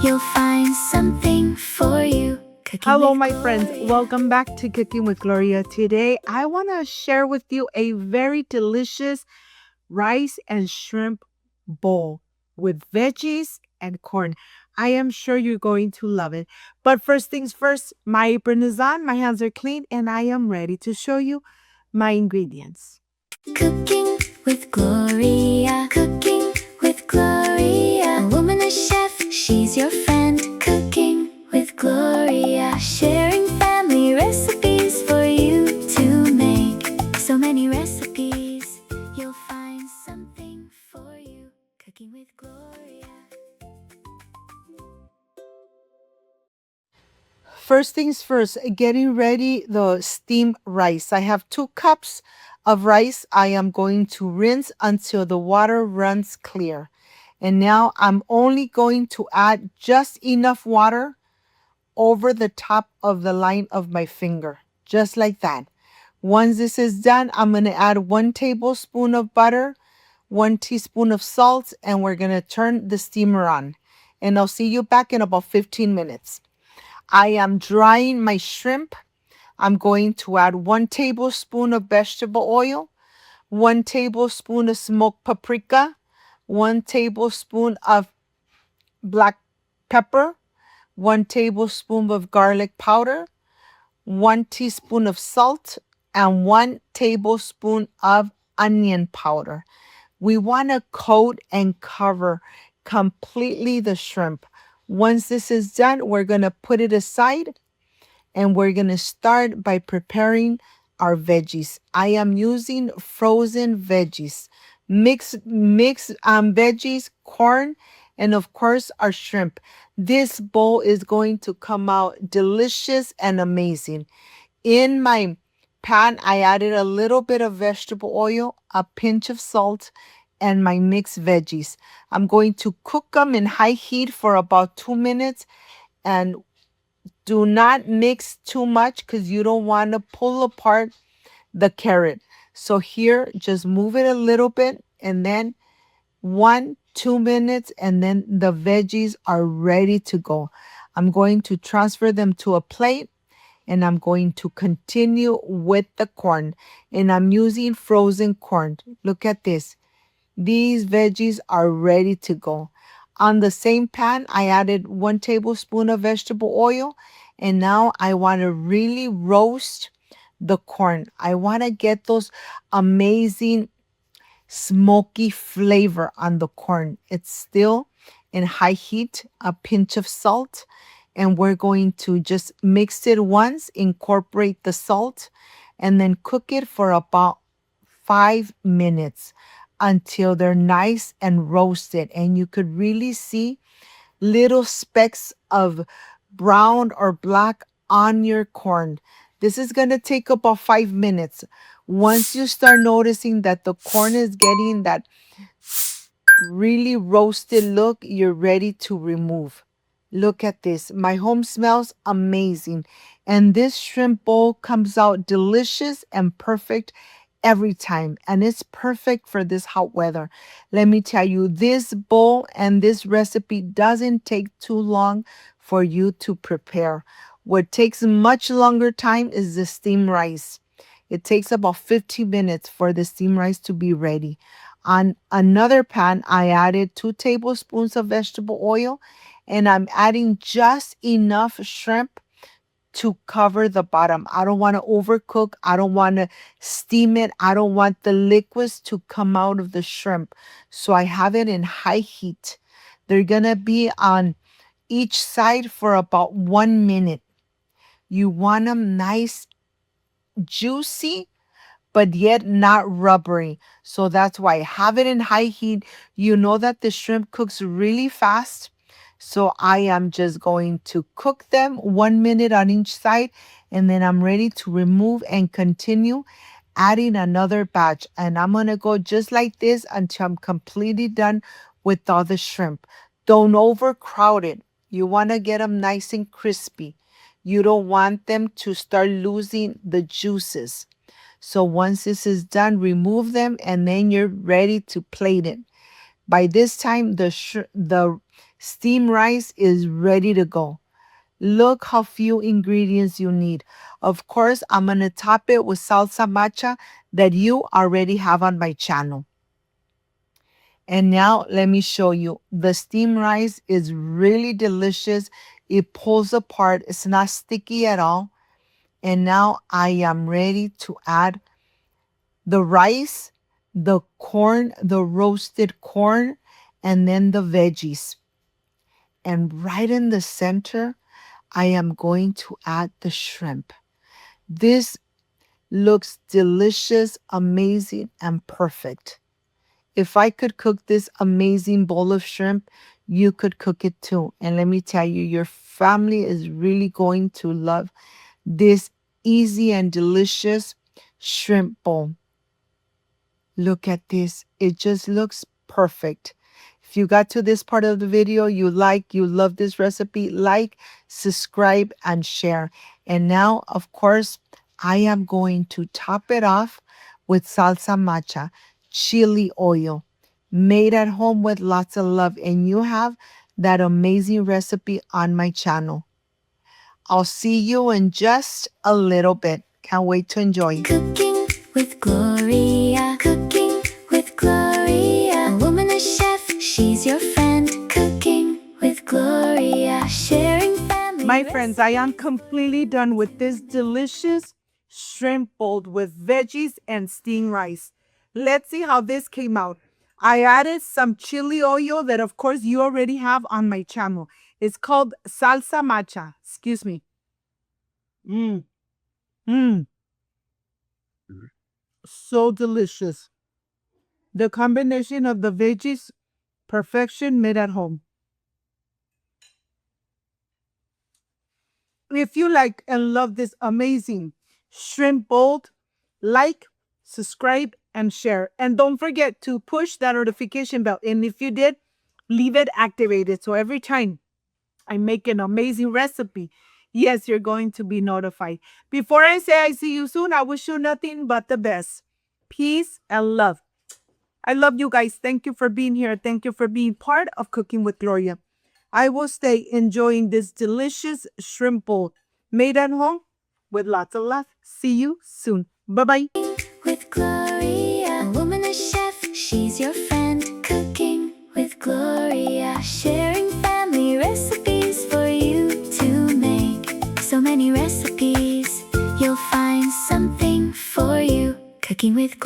you'll find something for you. Hello, my friends. Welcome back to Cooking with Gloria. Today, I want to share with you a very delicious rice and shrimp bowl with veggies and corn. I am sure you're going to love it. But first things first, my apron is on, my hands are clean, and I am ready to show you my ingredients. Cooking with Gloria. Cooking with Gloria. A woman, a chef, she's your friend. Cooking with Gloria. Sharing family recipes for you to make. So many recipes, you'll find something for you. Cooking with Gloria. First things first, getting ready the steamed rice. I have 2 cups of rice. I am going to rinse until the water runs clear. And now I'm only going to add just enough water over the top of the line of my finger, just like that. Once this is done, I'm going to add 1 tablespoon of butter, 1 teaspoon of salt, and we're going to turn the steamer on. And I'll see you back in about 15 minutes. I am drying my shrimp. I'm going to add 1 tablespoon of vegetable oil, 1 tablespoon of smoked paprika, 1 tablespoon of black pepper, 1 tablespoon of garlic powder, 1 teaspoon of salt, and 1 tablespoon of onion powder. We want to coat and cover completely the shrimp. Once this is done, we're going to put it aside and we're going to start by preparing our veggies. I am using frozen veggies, mixed veggies, corn, and of course our shrimp. This bowl is going to come out delicious and amazing. In my pan, I added a little bit of vegetable oil, a pinch of salt, and my mixed veggies. I'm going to cook them in high heat for about 2 minutes, and do not mix too much because you don't want to pull apart the carrot. So here, just move it a little bit, and then 2 minutes, and then the veggies are ready to go. I'm going to transfer them to a plate, and I'm going to continue with the corn. And I'm using frozen corn. Look at this. These veggies are ready to go. On the same pan, I added 1 tablespoon of vegetable oil, and now I want to really roast the corn. I want to get those amazing smoky flavor on the corn. It's still in high heat, a pinch of salt, and we're going to just mix it once, incorporate the salt, and then cook it for about 5 minutes until they're nice and roasted. And you could really see little specks of brown or black on your corn. This is going to take about 5 minutes. Once you start noticing that the corn is getting that really roasted look, you're ready to remove. Look at this. My home smells amazing. And this shrimp bowl comes out delicious and perfect every time. And it's perfect for this hot weather. Let me tell you, this bowl and this recipe doesn't take too long for you to prepare. What takes much longer time is the steamed rice. It takes about 15 minutes for the steamed rice to be ready. On another pan, I added 2 tablespoons of vegetable oil, and I'm adding just enough shrimp to cover the bottom. I don't want to overcook. I don't want to steam it. I don't want the liquids to come out of the shrimp. So I have it in high heat. They're going to be on each side for about 1 minute. You want them nice, juicy, but yet not rubbery. So that's why I have it in high heat. You know that the shrimp cooks really fast. So I am just going to cook them 1 minute on each side, and then I'm ready to remove and continue adding another batch. And I'm going to go just like this until I'm completely done with all the shrimp. Don't overcrowd it. You want to get them nice and crispy. You don't want them to start losing the juices. So once this is done, remove them, and then you're ready to plate it. By this time, the Steamed rice is ready to go. Look how few ingredients you need. Of course, I'm going to top it with salsa matcha that you already have on my channel. And now let me show you. The steamed rice is really delicious. It pulls apart. It's not sticky at all. And now I am ready to add the rice, the corn, the roasted corn, and then the veggies. And right in the center, I am going to add the shrimp. This looks delicious, amazing, and perfect. If I could cook this amazing bowl of shrimp, you could cook it too. And let me tell you, your family is really going to love this easy and delicious shrimp bowl. Look at this. It just looks perfect. If you got to this part of the video, you love this recipe, like, subscribe, and share. And now, of course, I am going to top it off with salsa matcha, chili oil, made at home with lots of love. And you have that amazing recipe on my channel. I'll see you in just a little bit. Can't wait to enjoy. Cooking with Gloria. Cooking with Gloria. A woman, a chef, she's your friend. Cooking with Gloria. Sharing family. My friends, I am completely done with this delicious shrimp bowl with veggies and steamed rice. Let's see how this came out. I added some chili oil that, of course, you already have on my channel. It's called salsa matcha. Excuse me. So delicious. The combination of the veggies, perfection, made at home. If you like and love this amazing shrimp bowl, like, subscribe, and share. And don't forget to push that notification bell. And if you did, leave it activated. So every time I make an amazing recipe, yes, you're going to be notified. Before I say I see you soon, I wish you nothing but the best. Peace and love. I love you guys. Thank you for being here. Thank you for being part of Cooking with Gloria. I will stay enjoying this delicious shrimp bowl made at home with lots of love. See you soon. Bye-bye. With Gloria. A woman, a chef, she's your friend. Cooking with Gloria. Sharing family recipes for you to make. So many recipes, you'll find something for you. Cooking with Gloria.